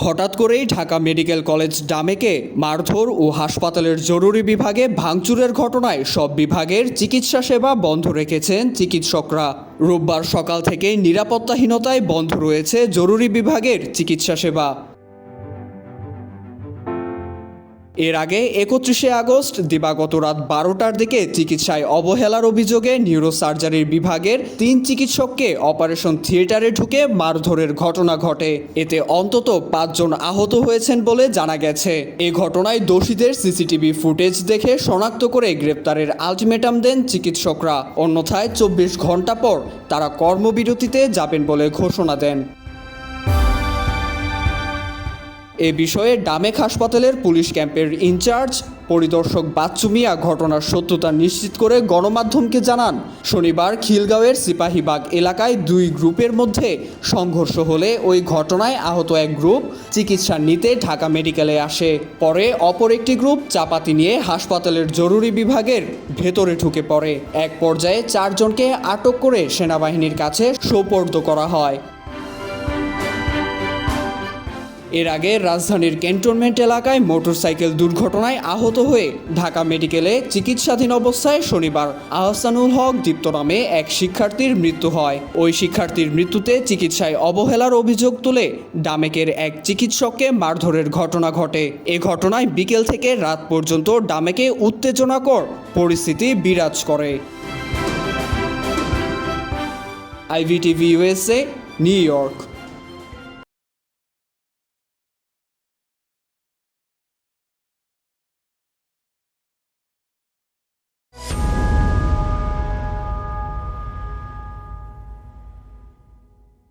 হঠাৎ করেই Dhaka medical college ডামেকে মারধর ও হাসপাতালের জরুরি বিভাগে ভাঙচুরের ঘটনায় সব বিভাগের চিকিৎসা সেবা বন্ধ রেখেছেন চিকিৎসকরা। রোববার সকাল থেকে নিরাপত্তাহীনতায় বন্ধ রয়েছে জরুরি বিভাগের চিকিৎসা সেবা। এর আগে 31শে আগস্ট দিবাগত রাত 12টার দিকে চিকিৎসায় অবহেলার অভিযোগে নিউরোসার্জারির বিভাগের 3 চিকিৎসককে অপারেশন থিয়েটারে ঢুকে মারধরের ঘটনা ঘটে। এতে অন্তত 5 জন আহত হয়েছেন বলে জানা গেছে। এ ঘটনায় দোষীদের সিসিটিভি ফুটেজ দেখে শনাক্ত করে গ্রেপ্তারের আলটিমেটাম দেন চিকিৎসকরা। অন্যথায় 24 ঘন্টা পর তারা কর্মবিরতিতে যাবেন বলে ঘোষণা দেন। এ বিষয়ে ডামেক হাসপাতালের পুলিশ ক্যাম্পের ইনচার্জ পরিদর্শক বাচ্চু মিয়া ঘটনার সত্যতা নিশ্চিত করে গণমাধ্যমকে জানান, শনিবার খিলগাঁওয়ের সিপাহীবাগ এলাকায় 2 গ্রুপের মধ্যে সংঘর্ষ হলে ওই ঘটনায় আহত এক গ্রুপ চিকিৎসা নিতে ঢাকা মেডিকেলে আসে। পরে অপর একটি গ্রুপ চাপাতি নিয়ে হাসপাতালের জরুরি বিভাগের ভেতরে ঢুকে পড়ে। এক পর্যায়ে 4 জনকে আটক করে সেনাবাহিনীর কাছে সোপর্দ করা হয়। এর আগে রাজধানীর ক্যান্টনমেন্ট এলাকায় মোটরসাইকেল দুর্ঘটনায় আহত হয়ে ঢাকা মেডিকেলে চিকিৎসাধীন অবস্থায় শনিবার আহসানুল হক দীপ্ত নামে এক শিক্ষার্থীর মৃত্যু হয়। ওই শিক্ষার্থীর মৃত্যুতে চিকিৎসায় অবহেলার অভিযোগ তুলে ডামেকের এক চিকিৎসককে মারধরের ঘটনা ঘটে। এ ঘটনায় বিকেল থেকে রাত পর্যন্ত ডামেকে উত্তেজনাকর পরিস্থিতি বিরাজ করে। IVTV USA, new York.